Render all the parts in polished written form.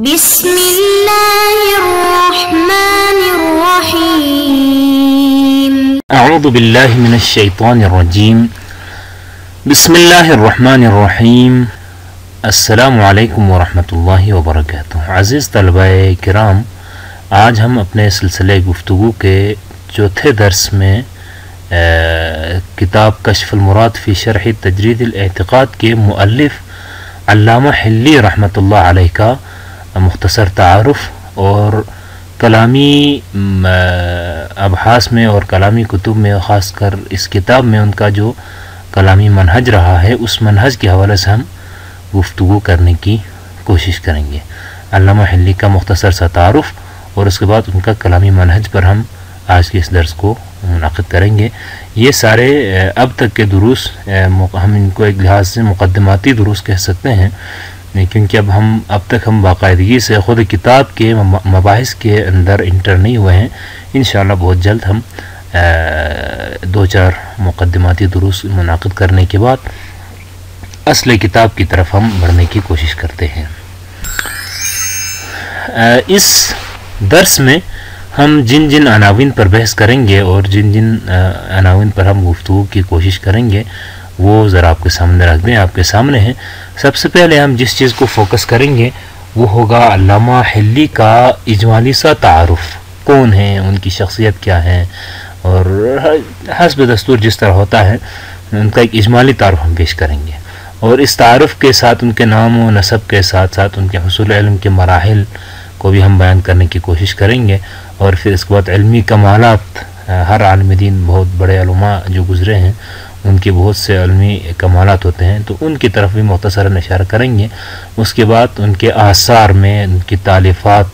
بسم الله الرحمن الرحيم أعوذ بالله من الشيطان الرجيم بسم الله الرحمن الرحيم السلام علیکم ورحمۃ اللہ وبرکاتہ۔ عزیز طلباء کرام، آج ہم اپنے سلسلے گفتگو کے چوتھے درس میں کتاب کشف المراد فی شرح تجرید الاعتقاد کے مؤلف علامہ حلی رحمۃ اللہ علیہ کا مختصر تعارف اور کلامی ابحاث میں اور کلامی کتب میں، خاص کر اس کتاب میں ان کا جو کلامی منہج رہا ہے، اس منہج کے حوالے سے ہم گفتگو کرنے کی کوشش کریں گے۔ علامہ حلی کا مختصر سا تعارف اور اس کے بعد ان کا کلامی منہج پر ہم آج کے اس درس کو منعقد کریں گے۔ یہ سارے اب تک کے دروس ہم ان کو ایک لحاظ سے مقدماتی دروس کہہ سکتے ہیں، کیونکہ اب تک ہم باقاعدگی سے خود کتاب کے مباحث کے اندر انٹر نہیں ہوئے ہیں۔ انشاءاللہ بہت جلد ہم دو چار مقدماتی دروس منعقد کرنے کے بعد اصل کتاب کی طرف ہم بڑھنے کی کوشش کرتے ہیں۔ اس درس میں ہم جن جن عناوین پر بحث کریں گے اور جن جن عناوین پر ہم گفتگو کی کوشش کریں گے وہ ذرا آپ کے سامنے رکھ دیں، آپ کے سامنے ہیں۔ سب سے پہلے ہم جس چیز کو فوکس کریں گے وہ ہوگا علامہ حلی کا اجمالی سا تعارف، کون ہیں، ان کی شخصیت کیا ہے، اور حسب دستور جس طرح ہوتا ہے ان کا ایک اجمالی تعارف ہم پیش کریں گے، اور اس تعارف کے ساتھ ان کے نام و نسب کے ساتھ ساتھ ان کے حصول علم کے مراحل کو بھی ہم بیان کرنے کی کوشش کریں گے، اور پھر اس کے بعد علمی کمالات، ہر عالم دین بہت بڑے علماء جو گزرے ہیں ان کے بہت سے علمی کمالات ہوتے ہیں، تو ان کی طرف بھی مختصراً اشارہ کریں گے۔ اس کے بعد ان کے آثار میں ان کی تالیفات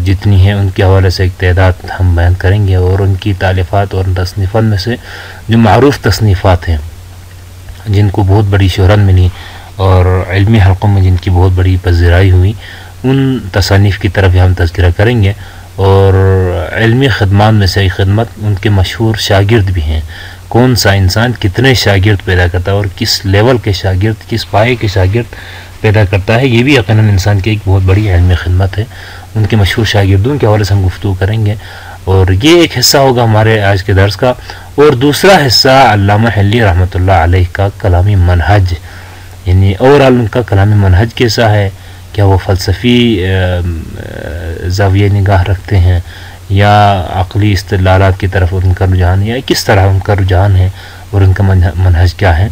جتنی ہیں ان کے حوالے سے ایک تعداد ہم بیان کریں گے، اور ان کی تالیفات اور تصنیفات میں سے جو معروف تصنیفات ہیں جن کو بہت بڑی شہرت ملی اور علمی حلقوں میں جن کی بہت بڑی پذیرائی ہوئی، ان تصانیف کی طرف ہم تذکرہ کریں گے، اور علمی خدمات میں سے ایک خدمت ان کے مشہور شاگرد بھی ہیں، کون سا انسان کتنے شاگرد پیدا کرتا ہے اور کس لیول کے شاگرد، کس پائے کے شاگرد پیدا کرتا ہے، یہ بھی یقیناً انسان کی ایک بہت بڑی علمی خدمت ہے۔ ان کے مشہور شاگردوں کے حوالے سے ہم گفتگو کریں گے، اور یہ ایک حصہ ہوگا ہمارے آج کے درس کا۔ اور دوسرا حصہ علامہ حلی رحمۃ اللہ علیہ کا کلامی منہج، یعنی اوورال ان کا کلامی منہج کیسا ہے، کیا وہ فلسفی زاویہ نگاہ رکھتے ہیں یا عقلی استدلالات کی طرف ان کا رجحان ہے، یا کس طرح ان کا رجحان ہے اور ان کا منہج کیا ہے،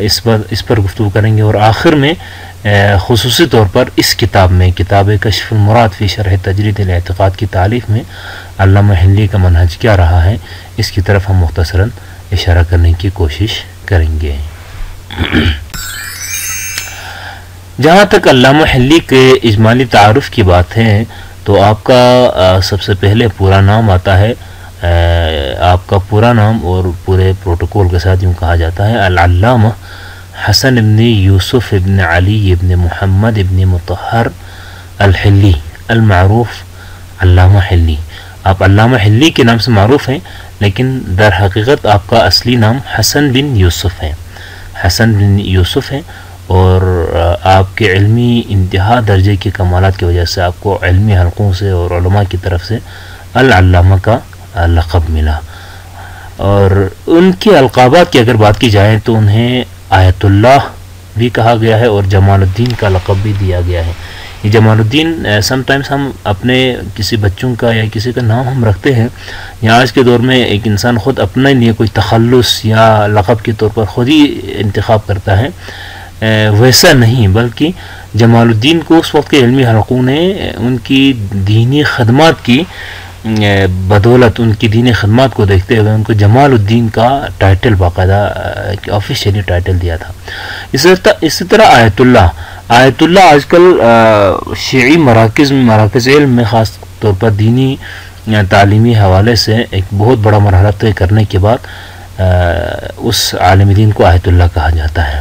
اس پر گفتگو کریں گے۔ اور آخر میں خصوصی طور پر اس کتاب میں، کتاب کشف المراد فی شرح تجرید الاعتقاد کی تالیف میں علامہ حلی کا منہج کیا رہا ہے، اس کی طرف ہم مختصراً اشارہ کرنے کی کوشش کریں گے۔ جہاں تک علامہ حلی کے اجمالی تعارف کی بات ہے تو آپ کا سب سے پہلے پورا نام آتا ہے، آپ کا پورا نام اور پورے پروٹوکول کے ساتھ یوں کہا جاتا ہے العلامہ حسن ابن یوسف ابن علی ابن محمد ابن مطہر الحلی المعروف علامہ حلی۔ آپ علامہ حلی کے نام سے معروف ہیں، لیکن در حقیقت آپ کا اصلی نام حسن بن یوسف ہے، حسن بن یوسف ہے، اور آپ کے علمی انتہا درجے کے کمالات کی وجہ سے آپ کو علمی حلقوں سے اور علماء کی طرف سے العلامہ کا لقب ملا۔ اور ان کے القابات کی اگر بات کی جائے تو انہیں آیت اللہ بھی کہا گیا ہے اور جمال الدین کا لقب بھی دیا گیا ہے۔ یہ جمال الدین سم ٹائمز ہم اپنے کسی بچوں کا یا کسی کا نام ہم رکھتے ہیں، یا آج کے دور میں ایک انسان خود اپنے لیے کوئی تخلص یا لقب کے طور پر خود ہی انتخاب کرتا ہے، ویسا نہیں، بلکہ جمال الدین کو اس وقت کے علمی حلقوں نے ان کی دینی خدمات کی بدولت، ان کی دینی خدمات کو دیکھتے ہوئے ان کو جمال الدین کا ٹائٹل باقاعدہ آفیشیلی ٹائٹل دیا تھا۔ اسی طرح آیت اللہ آج کل شیعی مراکز علم میں خاص طور پر دینی تعلیمی حوالے سے ایک بہت بڑا مرحلہ طے کرنے کے بعد اس عالم دین کو آیت اللہ کہا جاتا ہے۔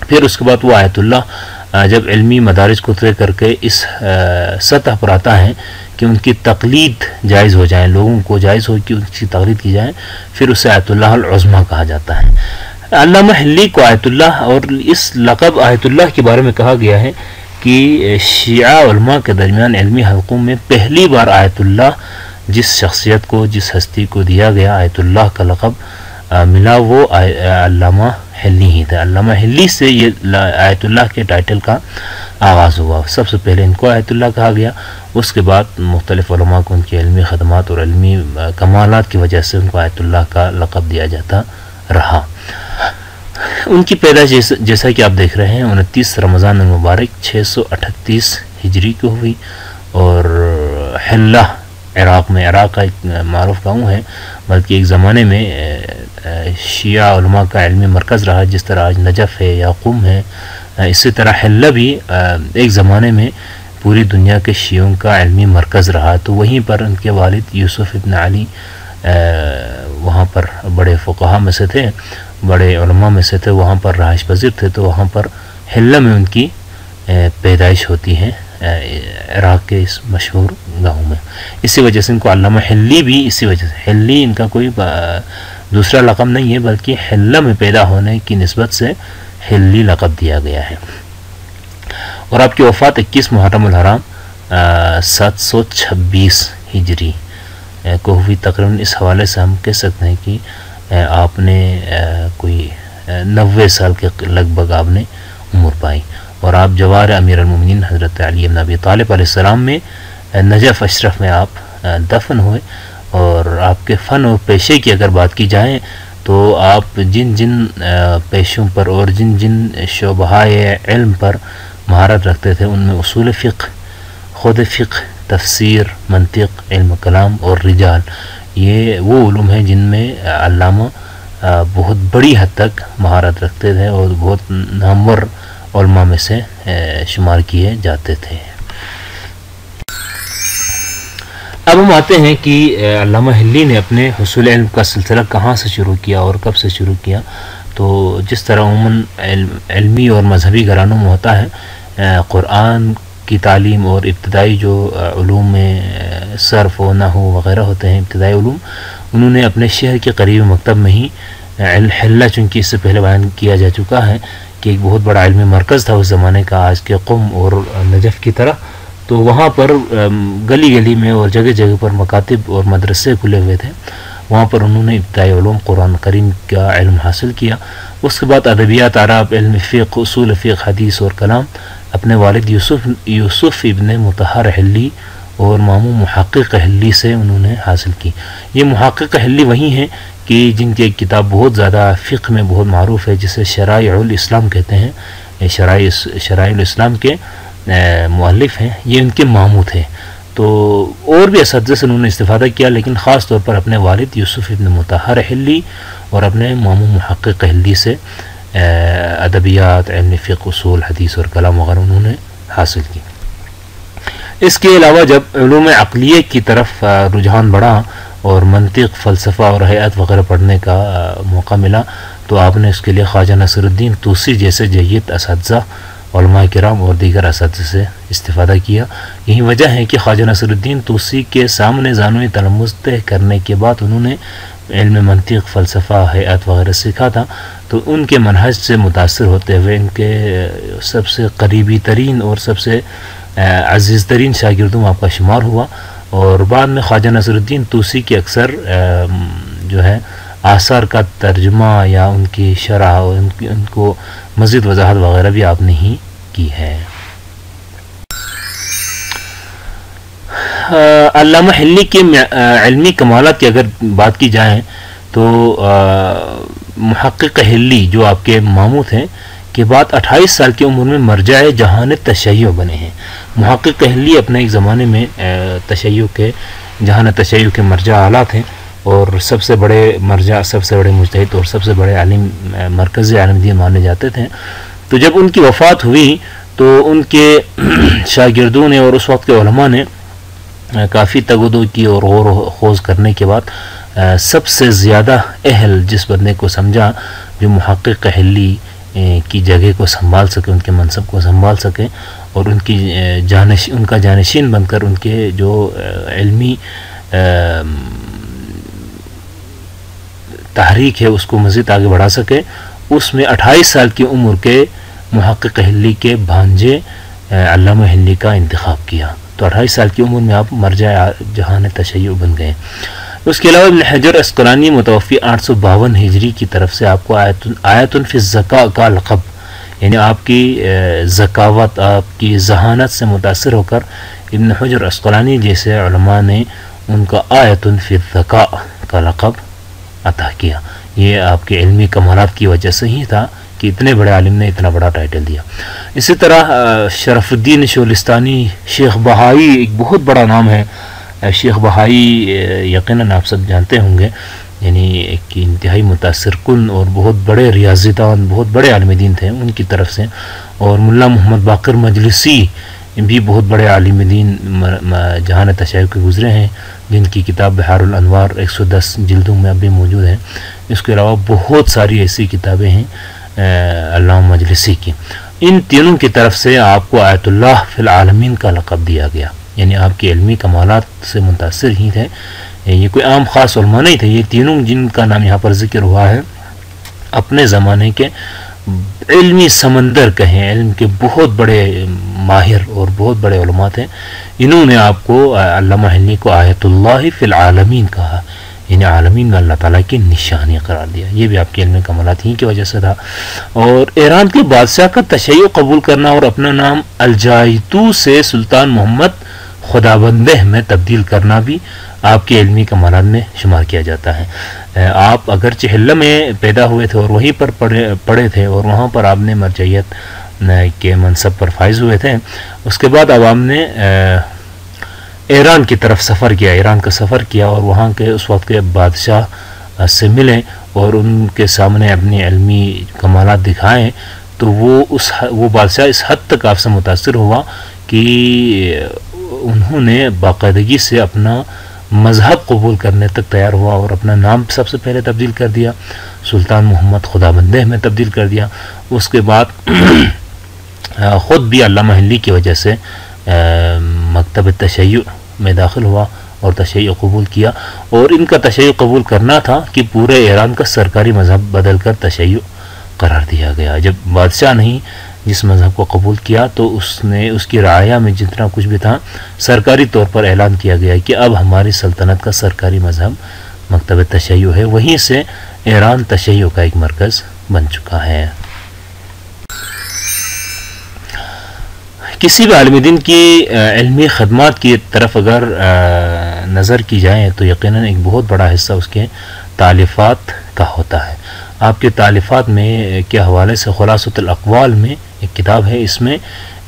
پھر اس کے بعد وہ آیت اللہ جب علمی مدارج کو طے کر کے اس سطح پر آتا ہے کہ ان کی تقلید جائز ہو جائے، لوگوں کو جائز ہو کہ ان کی تقلید کی جائے، پھر اسے آیت اللہ العظمیٰ کہا جاتا ہے۔ علامہ حلی کو آیت اللہ اور اس لقب آیت اللہ کے بارے میں کہا گیا ہے کہ کہ شیعہ علماء کے درمیان علمی حلقوں میں پہلی بار آیت اللہ جس شخصیت کو، جس ہستی کو دیا گیا آیت اللہ کا لقب ملا، وہ علامہ حلی ہی تھا۔ علامہ حلی سے یہ آیت اللہ کے ٹائٹل کا آغاز ہوا۔ سب سے پہلے ان کو آیت اللہ کہا گیا، اس کے بعد مختلف علماء کو ان کی علمی خدمات اور علمی کمالات کی وجہ سے ان کو آیت اللہ کا لقب دیا جاتا رہا۔ ان کی پیدائش جیسا کہ آپ دیکھ رہے ہیں 29 رمضان المبارک 638 ہجری کو ہوئی، اور حلہ عراق میں، عراق کا ایک معروف گاؤں ہے، بلکہ ایک زمانے میں شیعہ علماء کا علمی مرکز رہا، جس طرح آج نجف ہے یا قم ہے، اسی طرح حلہ بھی ایک زمانے میں پوری دنیا کے شیعوں کا علمی مرکز رہا۔ تو وہیں پر ان کے والد یوسف ابن علی وہاں پر بڑے فقہا میں سے تھے، بڑے علماء میں سے تھے، وہاں پر رہائش پذیر تھے، تو وہاں پر حلہ میں ان کی پیدائش ہوتی ہے، عراق کے اس مشہور گاؤں میں۔ اسی وجہ سے ان کو علامہ حلی بھی، اسی وجہ سے حلی ان کا کوئی دوسرا لقب نہیں ہے، بلکہ حلہ میں پیدا ہونے کی نسبت سے حلی لقب دیا گیا ہے۔ اور آپ کی وفات 21 محرم الحرام 726 ہجری کو ہوئی۔ تقریباً اس حوالے سے ہم کہہ سکتے ہیں کہ آپ نے کوئی 90 سال کے لگ بھگ آپ نے عمر پائی، اور آپ جوار امیر المومنین حضرت علی بن ابی طالب علیہ السلام میں نجف اشرف میں آپ دفن ہوئے۔ اور آپ کے فن اور پیشے کی اگر بات کی جائے تو آپ جن جن پیشوں پر اور جن جن شعبۂ علم پر مہارت رکھتے تھے، ان میں اصول فقہ، خود فقہ، تفسیر، منطق، علم کلام اور رجال، یہ وہ علوم ہیں جن میں علامہ بہت بڑی حد تک مہارت رکھتے تھے اور بہت نامور علماء میں سے شمار کیے جاتے تھے۔ اب ہم آتے ہیں کہ علامہ حلی نے اپنے حصول علم کا سلسلہ کہاں سے شروع کیا اور کب سے شروع کیا۔ تو جس طرح عموماً علمی اور مذہبی گھرانوں میں ہوتا ہے، قرآن کی تعلیم اور ابتدائی جو علوم میں صرف و نحو وغیرہ ہوتے ہیں، ابتدائی علوم، انہوں نے اپنے شہر کے قریب مکتب میں ہی حلہ، چونکہ اس سے پہلے بیان کیا جا چکا ہے کہ ایک بہت بڑا علمی مرکز تھا اس زمانے کا، آج کے قم اور نجف کی طرح، تو وہاں پر گلی گلی میں اور جگہ جگہ پر مکاتب اور مدرسے کھلے ہوئے تھے، وہاں پر انہوں نے ابتدائی علوم قرآن کریم کا علم حاصل کیا۔ اس کے بعد ادبیات، اعراب، علم فقہ، اصول فقہ، حدیث اور کلام اپنے والد یوسف ابن مطہر حلی اور ماموں محقق حلی سے انہوں نے حاصل کی۔ یہ محقق حلی وہی ہیں کہ جن کی ایک کتاب بہت زیادہ فقہ میں بہت معروف ہے، جسے شرائع الاسلام کہتے ہیں، شرائع الاسلام کے مؤلف ہیں، یہ ان کے ماموں تھے۔ تو اور بھی اساتذہ سے انہوں نے استفادہ کیا، لیکن خاص طور پر اپنے والد یوسف ابن مطہر حلی اور اپنے ماموں محقق حلی سے ادبیات، علم فقہ، اصول، حدیث اور کلام وغیرہ انہوں نے حاصل کی۔ اس کے علاوہ جب علوم عقلیہ کی طرف رجحان بڑھا اور منطق، فلسفہ اور حیات وغیرہ پڑھنے کا موقع ملا، تو آپ نے اس کے لیے خواجہ نصر الدین طوسی جیسے جید اساتذہ، علماء کرام اور دیگر اساتذہ سے استفادہ کیا۔ یہی وجہ ہے کہ خواجہ نصر الدین طوسی کے سامنے زانوی تلمذ طے کرنے کے بعد انہوں نے علم منطق، فلسفہ، حیات وغیرہ سیکھا تھا، تو ان کے منہج سے متاثر ہوتے ہوئے ان کے سب سے قریبی ترین اور سب سے عزیز ترین شاگردوں میں آپ کا شمار ہوا، اور بعد میں خواجہ نصر الدین طوسی کے اکثر جو ہے آثار کا ترجمہ یا ان کی شرح اور ان کو مزید وضاحت وغیرہ بھی آپ نے ہی کی ہے۔ علامہ حلی کے علمی کمالات کی اگر بات کی جائے تو محقق حلی جو آپ کے ماموں تھے کے بعد 28 سال کی عمر میں مرجع جہان تشیع بنے ہیں۔ محقق حلی اپنے ایک زمانے میں تشیع کے جہان تشیع کے مرجع اعلیٰ تھے، اور سب سے بڑے مرجع، سب سے بڑے مجتہد اور سب سے بڑے عالم، مرکز عالم دین مانے جاتے تھے۔ تو جب ان کی وفات ہوئی تو ان کے شاگردوں نے اور اس وقت کے علماء نے کافی تگودو کی اور غور و خوض کرنے کے بعد سب سے زیادہ اہل جس بندے کو سمجھا جو محقق حلی کی جگہ کو سنبھال سکے، ان کے منصب کو سنبھال سکے اور ان کی ان کا جانشین بن کر ان کے جو علمی تحریک ہے اس کو مزید آگے بڑھا سکے، اس میں 28 سال کی عمر کے محقق حلی کے بھانجے علامہ حلی کا انتخاب کیا، تو 28 سال کی عمر میں آپ مرجع جہان تشیع بن گئے۔ اس کے علاوہ ابن حجر اسقلانی متوفی 852 ہجری کی طرف سے آپ کو آیت فی الزکاء کا لقب، یعنی آپ کی ذکاوت، آپ کی ذہانت سے متاثر ہو کر ابن حجر اسقلانی جیسے علماء نے ان کا آیت فی الزکاء کا لقب عطا کیا۔ یہ آپ کے علمی کمالات کی وجہ سے ہی تھا کہ اتنے بڑے عالم نے اتنا بڑا ٹائٹل دیا۔ اسی طرح شرف الدین شولستانی، شیخ بہائی ایک بہت بڑا نام ہے۔ شیخ بہائی یقیناً آپ سب جانتے ہوں گے، یعنی ایک انتہائی متاثر کن اور بہت بڑے ریاضی دان، بہت بڑے عالم دین تھے ان کی طرف سے۔ اور ملا محمد باقر مجلسی بھی بہت بڑے عالم دین جہان تشیع کے گزرے ہیں، جن کی کتاب بحار الانوار 110 جلدوں میں اب بھی موجود ہے۔ اس کے علاوہ بہت ساری ایسی کتابیں ہیں علامہ مجلسی کی۔ ان تینوں کی طرف سے آپ کو آیت اللہ فی العالمین کا لقب دیا گیا، یعنی آپ کے علمی کمالات سے متاثر ہی تھے، یہ کوئی عام خاص علماء نہیں تھے۔ یہ تینوں جن کا نام یہاں پر ذکر ہوا ہے اپنے زمانے کے علمی سمندر کہیں، علم کے بہت بڑے ماہر اور بہت بڑے علماء تھے۔ انہوں نے آپ کو علامہ حلی کو آیت اللہ فی العالمین کہا، یعنی عالمین میں اللہ تعالیٰ کی نشانی قرار دیا۔ یہ بھی آپ کے علم کمالات ہی کی وجہ سے تھا۔ اور ایران کے بادشاہ کا تشیع قبول کرنا اور اپنا نام الجایتو سے سلطان محمد خدابندہ میں تبدیل کرنا بھی آپ کے علمی کمالات میں شمار کیا جاتا ہے۔ آپ اگرچہ حلہ میں پیدا ہوئے تھے اور وہیں پر پڑھے تھے اور وہاں پر آپ نے مرجعیت کے منصب پر فائز ہوئے تھے، اس کے بعد اب آپ نے ایران کی طرف سفر کیا، ایران کا سفر کیا اور وہاں کے اس وقت کے بادشاہ سے ملے اور ان کے سامنے اپنی علمی کمالات دکھائیں، تو وہ بادشاہ اس حد تک آپ سے متاثر ہوا کہ انہوں نے باقاعدگی سے اپنا مذہب قبول کرنے تک تیار ہوا اور اپنا نام سب سے پہلے تبدیل کر دیا، سلطان محمد خدابندہ میں تبدیل کر دیا۔ اس کے بعد خود بھی علامہ حلی کی وجہ سے مکتب تشیع میں داخل ہوا اور تشیع قبول کیا، اور ان کا تشیع قبول کرنا تھا کہ پورے ایران کا سرکاری مذہب بدل کر تشیع قرار دیا گیا۔ جب بادشاہ نہیں جس مذہب کو قبول کیا تو اس کی رعایا میں جتنا کچھ بھی تھا سرکاری طور پر اعلان کیا گیا کہ اب ہماری سلطنت کا سرکاری مذہب مکتب تشیع ہے۔ وہیں سے ایران تشیع کا ایک مرکز بن چکا ہے۔ کسی بھی عالم دین کی علمی خدمات کی طرف اگر نظر کی جائے تو یقیناً ایک بہت بڑا حصہ اس کے تالیفات کا ہوتا ہے۔ آپ کے تالیفات میں کے حوالے سے خلاصۃ الاقوال میں ایک کتاب ہے، اس میں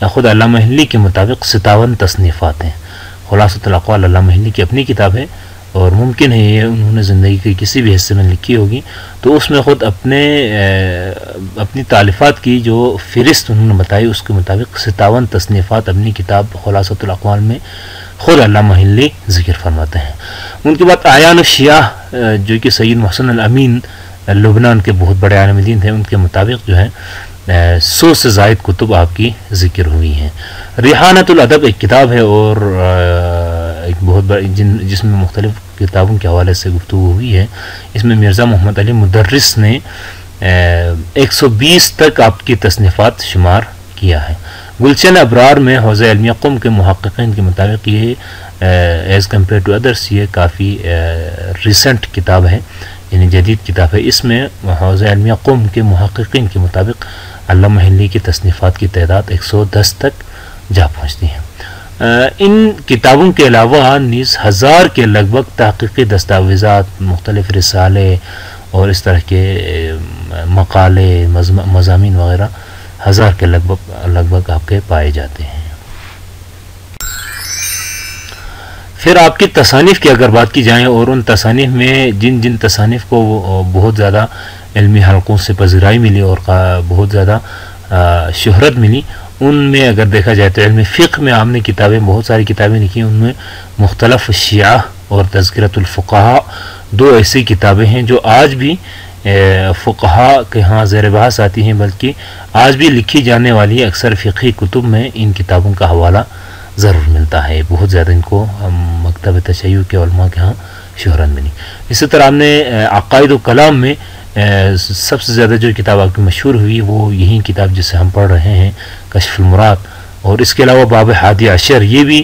خود علامہ حلی کے مطابق 57 تصنیفات ہیں۔ خلاصۃ الاقوال علامہ حلی کی اپنی کتاب ہے اور ممکن ہے یہ انہوں نے زندگی کے کسی بھی حصے میں لکھی ہوگی، تو اس میں خود اپنی تالیفات کی جو فہرست انہوں نے بتائی اس کے مطابق 57 تصنیفات اپنی کتاب خلاصۃ الاقوال میں خود علامہ حلی ذکر فرماتے ہیں۔ ان کے بعد اعیان الشیعہ جو کہ سید محسن الامین لبنان کے بہت بڑے عالم دین تھے، ان کے مطابق جو ہے 100 سے زائد کتب آپ کی ذکر ہوئی ہیں۔ ریحانۃ الادب ایک کتاب ہے اور ایک بہت بڑی جس میں مختلف کتابوں کے حوالے سے گفتگو ہوئی ہے۔ اس میں مرزا محمد علی مدرس نے 120 تک آپ کی تصنیفات شمار کیا ہے۔ گلشن ابرار میں حوزہ علمیہ قم کے محققین کے مطابق یہ ایز کمپیئر ٹو ادرس یہ کافی ریسنٹ کتاب ہے، یعنی جدید کتاب ہے۔ اس میں حوزہ علمیہ قم کے محققین کے مطابق علامہ حلی کی تصنیفات کی تعداد 110 تک جا پہنچتی ہیں۔ ان کتابوں کے علاوہ نیز 1000 کے لگ بھگ تحقیقی دستاویزات، مختلف رسالے اور اس طرح کے مقالے، مضامین وغیرہ 1000 کے لگ بھگ آپ کے پائے جاتے ہیں۔ پھر آپ کی تصانیف کی اگر بات کی جائے اور ان تصانیف میں جن تصانیف کو بہت زیادہ علمی حلقوں سے پذیرائی ملی اور بہت زیادہ شہرت ملی، ان میں اگر دیکھا جائے تو علم فقہ میں آپ نے بہت ساری کتابیں لکھی، ان میں مختلف شیعہ اور تذکرۃ الفقہاء 2 ایسی کتابیں ہیں جو آج بھی فقہاء کے ہاں زیر بحث آتی ہیں، بلکہ آج بھی لکھی جانے والی اکثر فقہی کتب میں ان کتابوں کا حوالہ ضرور ملتا ہے۔ بہت زیادہ ان کو مکتب تشیع کے علماء کے ہاں شہرت ملی۔ اسی طرح ہم نے عقائد و کلام میں سب سے زیادہ جو کتاب آپ کی مشہور ہوئی وہ یہی کتاب جسے ہم پڑھ رہے ہیں، کشف المراد، اور اس کے علاوہ باب حادی عشر یہ بھی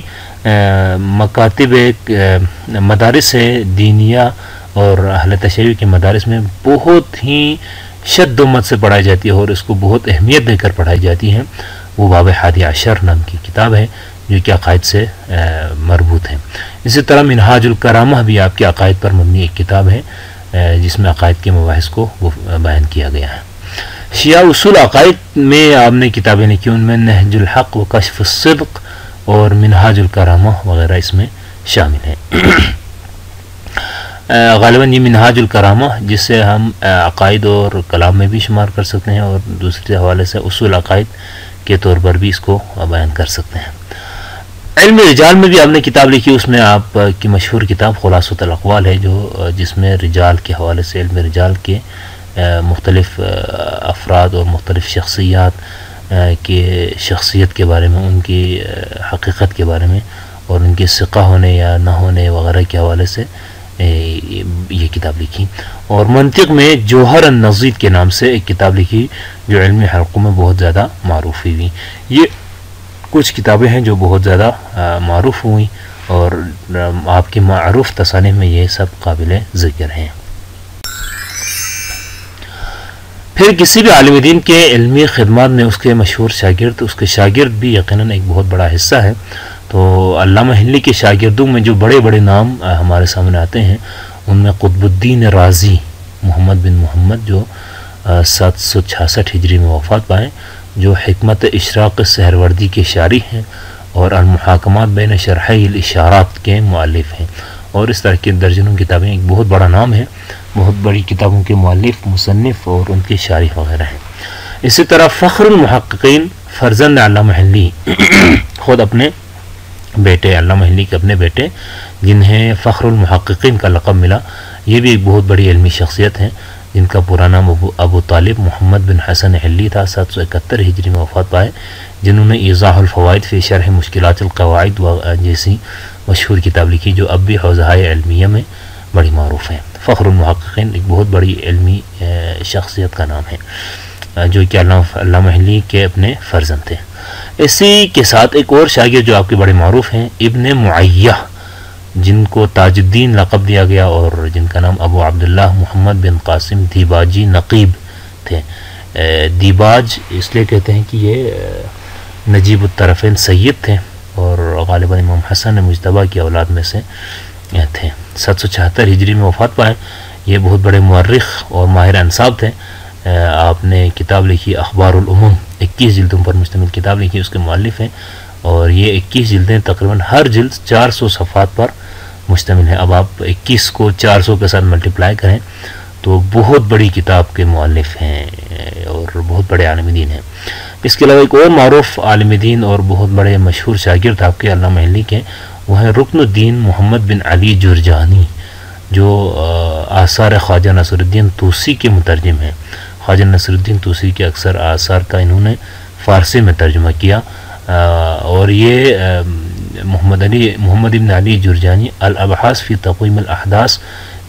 مکاتب مدارس دینیہ اور اہل تشیع کے مدارس میں بہت ہی شد و مت سے پڑھائی جاتی ہے اور اس کو بہت اہمیت دے کر پڑھائی جاتی ہے. وہ باب حادی عشر نام کی کتاب ہے جو کہ عقائد سے مربوط ہے. اسی طرح منہاج الکرامہ بھی آپ کے عقائد پر مبنی ایک کتاب ہے جس میں عقائد کے مباحث کو بیان کیا گیا ہے. شیعہ اصول عقائد میں آپ نے کتابیں لکھی، ان میں نہج الحق و کشف الصدق اور منہاج الکرامہ وغیرہ اس میں شامل ہیں. غالباً یہ منہاج الکرامہ جس سے ہم عقائد اور کلام میں بھی شمار کر سکتے ہیں اور دوسرے حوالے سے اصول عقائد کے طور پر بھی اس کو بیان کر سکتے ہیں. علم رجال میں بھی آپ نے کتاب لکھی، اس میں آپ کی مشہور کتاب خلاصۃ الاقوال ہے جس میں رجال کے حوالے سے علم رجال کے مختلف افراد اور مختلف شخصیات کے شخصیت کے بارے میں، ان کی حقیقت کے بارے میں اور ان کے ثقہ ہونے یا نہ ہونے وغیرہ کے حوالے سے یہ کتاب لکھی. اور منطق میں جوہر النظید کے نام سے ایک کتاب لکھی جو علمی حلقوں میں بہت زیادہ معروف ہوئی. یہ کچھ کتابیں ہیں جو بہت زیادہ معروف ہوئیں اور آپ کی معروف تصانیف میں یہ سب قابل ذکر ہیں. پھر کسی بھی عالم دین کے علمی خدمات میں اس کے مشہور شاگرد، اس کے شاگرد بھی یقیناً ایک بہت بڑا حصہ ہے. تو علامہ حلی کے شاگردوں میں جو بڑے بڑے نام ہمارے سامنے آتے ہیں ان میں قطب الدین رازی محمد بن محمد جو 766 ہجری میں وفات پائے، جو حکمت اشراق سہروردی کے شارح ہیں اور المحاکمات بین شرحی الاشارات کے مؤلف ہیں. اور اس طرح کی درجنوں کتابیں، ایک بہت بڑا نام ہے، بہت بڑی کتابوں کے مؤلف، مصنف اور ان کے شارح وغیرہ ہیں. اسی طرح فخر المحققین فرزند علامہ حلی خود اپنے بیٹے، علامہ حلی کے اپنے بیٹے جنہیں فخر المحققین کا لقب ملا، یہ بھی ایک بہت بڑی علمی شخصیت ہیں جن کا پورا نام ابو طالب محمد بن حسن حلی تھا. 771 ہجری میں وفات پائے، جنہوں نے ایضاح الفوائد فی شرح مشکلات القواعد جیسی مشہور کتاب لکھی جو اب بھی حوزہائے علمیہ میں بڑی معروف ہیں. فخر المحققین ایک بہت بڑی علمی شخصیت کا نام ہے جو کہ علامہ حلی کے اپنے فرزند تھے. اسی کے ساتھ ایک اور شاگرد جو آپ کے بڑے معروف ہیں، ابن معیہ، جن کو تاج الدین لقب دیا گیا اور جن کا نام ابو عبداللہ محمد بن قاسم دیباجی نقیب تھے. دیباج اس لیے کہتے ہیں کہ یہ نجیب الطرفین سید تھے اور غالباً امام حسن مجتبیٰ کی اولاد میں سے تھے. 776 ہجری میں وفات پائے. یہ بہت بڑے مورخ اور ماہر انصاب تھے. آپ نے کتاب لکھی اخبار العموم، 21 جلدوں پر مشتمل کتاب لکھی، اس کے مؤلف ہیں اور یہ 21 جلدیں تقریباً ہر جلد 400 صفحات پر مشتمل ہے. اب آپ 21 کو 400 کے ساتھ ملٹیپلائی کریں تو بہت بڑی کتاب کے مؤلف ہیں اور بہت بڑے عالم دین ہیں. اس کے علاوہ ایک اور معروف عالم دین اور بہت بڑے مشہور شاگرد آپ کے علامہ حلی کے، وہ ہیں رکن الدین محمد بن علی جرجانی جو آثار خواجہ نصر الدین طوسی کے مترجم ہیں. خواجہ نصر الدین طوسی کے اکثر آثار کا انہوں نے فارسی میں ترجمہ کیا اور یہ محمد بن علی جرجانی الابحاث فی تقویم الاحداث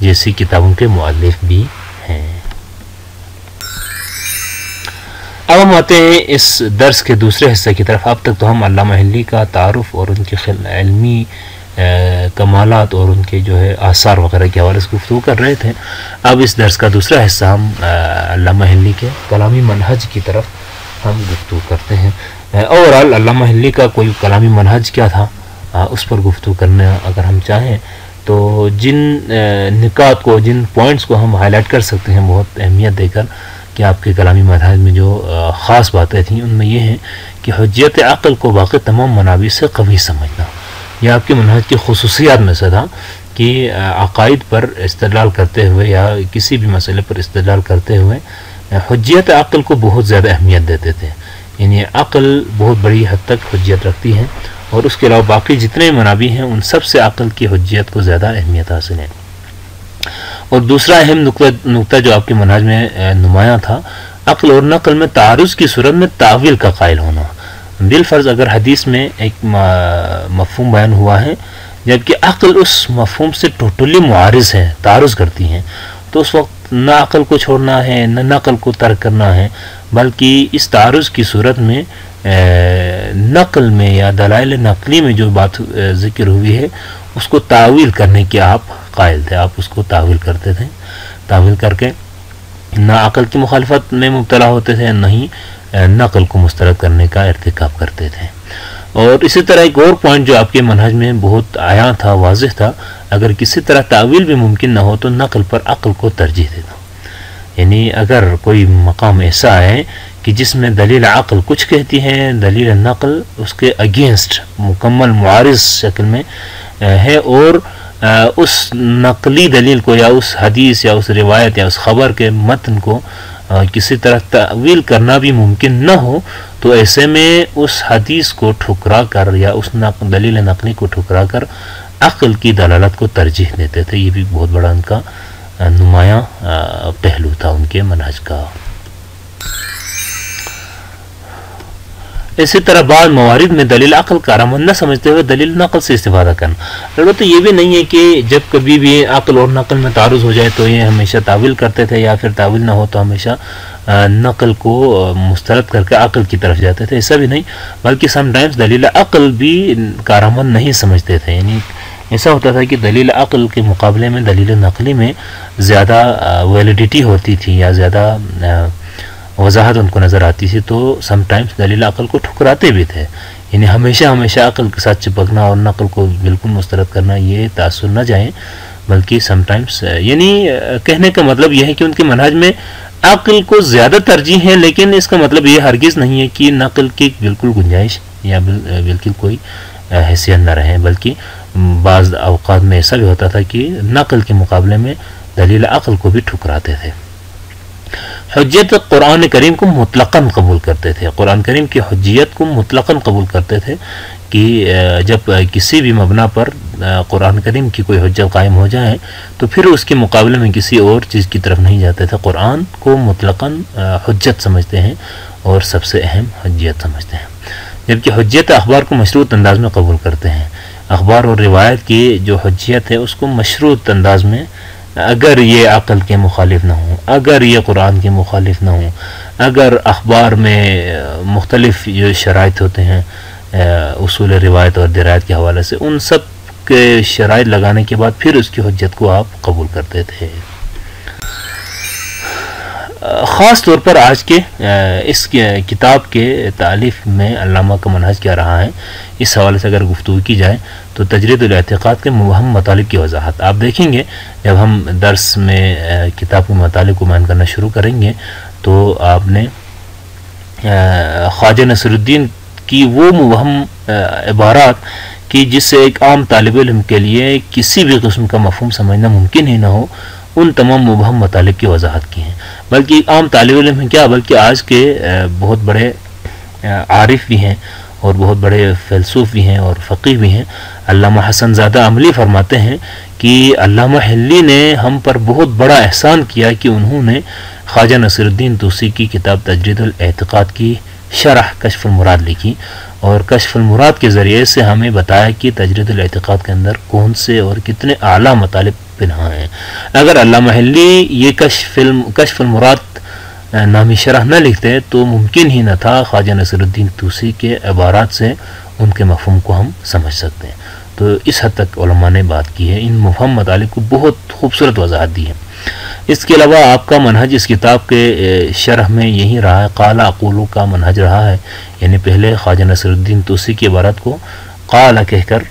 جیسی کتابوں کے مؤلف بھی ہیں. اب ہم آتے ہیں اس درس کے دوسرے حصے کی طرف. اب تک تو ہم علامہ حلی کا تعارف اور ان کی علمی کمالات اور ان کے جو ہے آثار وغیرہ کے حوالے سے گفتگو کر رہے تھے. اب اس درس کا دوسرا حصہ ہم علامہ حلی کے کلامی منہج کی طرف ہم گفتگو کرتے ہیں. اوورال علامہ حلی کا کوئی کلامی منہج کیا تھا اس پر گفتگو کرنا اگر ہم چاہیں تو جن نکات کو، جن پوائنٹس کو ہم ہائی لائٹ کر سکتے ہیں بہت اہمیت دے کر کہ آپ کے کلامی منہج میں جو خاص باتیں تھیں، ان میں یہ ہیں کہ حجیت عقل کو باقی تمام منابع سے قوی سمجھنا. یہ آپ کے منہج کی خصوصیات میں سے تھا کہ عقائد پر استدلال کرتے ہوئے یا کسی بھی مسئلے پر استدلال کرتے ہوئے حجیت عقل کو بہت زیادہ اہمیت دیتے تھے. یعنی عقل بہت بڑی حد تک حجیت رکھتی ہے اور اس کے علاوہ باقی جتنے منابع ہیں ان سب سے عقل کی حجیت کو زیادہ اہمیت حاصل ہے. اور دوسرا اہم نقطہ جو آپ کے منہج میں نمایاں تھا، عقل اور نقل میں تعارض کی صورت میں تعویل کا قائل ہونا. بالفرض اگر حدیث میں ایک مفہوم بیان ہوا ہے جبکہ عقل اس مفہوم سے ٹوٹلی معارض ہے، تعارض کرتی ہیں، تو اس وقت نہ عقل کو چھوڑنا ہے نہ نقل کو ترک کرنا ہے، بلکہ اس تعارض کی صورت میں نقل میں یا دلائل نقلی میں جو بات ذکر ہوئی ہے اس کو تعویل کرنے کے آپ قائل تھے، آپ اس کو تعویل کرتے تھے، تعویل کر کے نہ عقل کی مخالفت میں مبتلا ہوتے تھے نہ ہی نقل کو مسترد کرنے کا ارتکاب کرتے تھے۔ اور اسی طرح ایک اور پوائنٹ جو آپ کے منہج میں بہت عیاں تھا، واضح تھا، اگر کسی طرح تعویل بھی ممکن نہ ہو تو نقل پر عقل کو ترجیح دیتا، یعنی اگر کوئی مقام ایسا ہے کہ جس میں دلیل عقل کچھ کہتی ہے، دلیل نقل اس کے اگینسٹ مکمل معارض شکل میں ہے، اور اس نقلی دلیل کو یا اس حدیث یا اس روایت یا اس خبر کے متن کو کسی طرح تعویل کرنا بھی ممکن نہ ہو، تو ایسے میں اس حدیث کو ٹھکرا کر یا اس دلیل نقلی کو ٹھکرا کر عقل کی دلالت کو ترجیح دیتے تھے۔ یہ بھی بہت بڑا ان کا نمایاں پہلو تھا ان کے منہج کا۔ اسی طرح بعض موارد میں دلیل عقل کارآمد نہ سمجھتے ہوئے دلیل نقل سے استفادہ کرنا، البتہ یہ بھی نہیں ہے کہ جب کبھی بھی عقل اور نقل میں تعارض ہو جائے تو یہ ہمیشہ تعویل کرتے تھے، یا پھر تعویل نہ ہو تو ہمیشہ نقل کو مسترد کر کے عقل کی طرف جاتے تھے، ایسا بھی نہیں، بلکہ سم ٹائمز دلیل عقل بھی کارآمد نہیں سمجھتے تھے، یعنی ایسا ہوتا تھا کہ دلیل عقل کے مقابلے میں دلیل نقلی میں زیادہ ویلیڈیٹی ہوتی تھی یا زیادہ وضاحت ان کو نظر آتی تھی، تو سم ٹائمز دلیل عقل کو ٹھکراتے بھی تھے، یعنی ہمیشہ عقل کے ساتھ چپکنا اور نقل کو بالکل مسترد کرنا یہ تاثر نہ جائیں، بلکہ سم ٹائمز یعنی کہنے کا مطلب یہ ہے کہ ان کے منہج میں عقل کو زیادہ ترجیح ہے، لیکن اس کا مطلب یہ ہرگز نہیں ہے کہ نقل کی بالکل گنجائش یا بالکل کوئی حیثیت نہ رہے، بلکہ بعض اوقات میں ایسا بھی ہوتا تھا کہ نقل کے مقابلے میں دلیل عقل کو بھی ٹھکراتے تھے۔ حجیت قرآن کریم کو مطلقاً قبول کرتے تھے، قرآن کریم کی حجیت کو مطلقاً قبول کرتے تھے کہ جب کسی بھی مبنا پر قرآن کریم کی کوئی حجت قائم ہو جائے تو پھر اس کے مقابلے میں کسی اور چیز کی طرف نہیں جاتے تھے، قرآن کو مطلقاً حجت سمجھتے ہیں اور سب سے اہم حجیت سمجھتے ہیں، جبکہ حجیت اخبار کو مشروط انداز میں قبول کرتے ہیں۔ اخبار اور روایت کی جو حجیت ہے اس کو مشروط انداز میں، اگر یہ عقل کے مخالف نہ ہوں، اگر یہ قرآن کے مخالف نہ ہوں، اگر اخبار میں مختلف جو شرائط ہوتے ہیں اصول روایت اور درایت کے حوالے سے، ان سب کے شرائط لگانے کے بعد پھر اس کی حجت کو آپ قبول کرتے تھے۔ خاص طور پر آج کے اس کتاب کے تالیف میں علامہ کا منہج کیا رہا ہے، اس حوالے سے اگر گفتگو کی جائے تو تجرید الاعتقاد کے مبہم مطالب کی وضاحت آپ دیکھیں گے۔ جب ہم درس میں کتاب کے مطالب کو بیان کرنا شروع کریں گے تو آپ نے خواجہ نصر الدین کی وہ مبہم عبارات کی جس سے ایک عام طالب علم کے لیے کسی بھی قسم کا مفہوم سمجھنا ممکن ہی نہ ہو، ان تمام مبہم مطالب کی وضاحت کی ہیں، بلکہ عام طالب علم ہیں کیا بلکہ آج کے بہت بڑے عارف بھی ہیں اور بہت بڑے فیلسوف بھی ہیں اور فقیہ بھی ہیں۔ علامہ حسن زادہ عملی فرماتے ہیں کہ علامہ حلی نے ہم پر بہت بڑا احسان کیا کہ انہوں نے خواجہ نصر الدین طوسی کی کتاب تجرید الاعتقاد کی شرح کشف المراد لکھی، اور کشف المراد کے ذریعے سے ہمیں بتایا کہ تجرید الاعتقاد کے اندر کون سے اور کتنے اعلیٰ مطالب پنہاں ہیں۔ اگر علامہ حلی یہ کشف المراد نامی شرح نہ لکھتے تو ممکن ہی نہ تھا خواجہ نصر الدین طوسی کے عبارات سے ان کے مفہوم کو ہم سمجھ سکتے ہیں۔ تو اس حد تک علماء نے بات کی ہے، ان مفہم مطالب کو بہت خوبصورت وضاحت دی ہے۔ اس کے علاوہ آپ کا منہج اس کتاب کے شرح میں یہی رہا ہے، قال اقولو کا منہج رہا ہے، یعنی پہلے خواجہ نصر الدین طوسی کی عبارت کو قال کہہ کر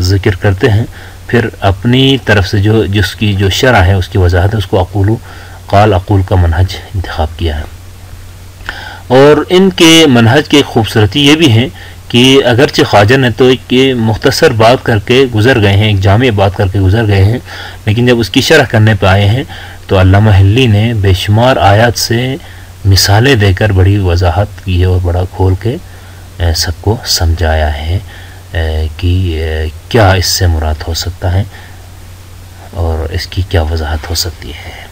ذکر کرتے ہیں، پھر اپنی طرف سے جس کی جو شرح ہے اس کی وضاحت ہے اس کو قال اقول کا منہج انتخاب کیا ہے۔ اور ان کے منہج کی خوبصورتی یہ بھی ہے کہ اگرچہ خواجہ نے تو ایک مختصر بات کر کے گزر گئے ہیں، ایک جامع بات کر کے گزر گئے ہیں، لیکن جب اس کی شرح کرنے پہ آئے ہیں تو علامہ حلی نے بے شمار آیات سے مثالیں دے کر بڑی وضاحت کی ہے اور بڑا کھول کے سب کو سمجھایا ہے کہ کیا اس سے مراد ہو سکتا ہے اور اس کی کیا وضاحت ہو سکتی ہے۔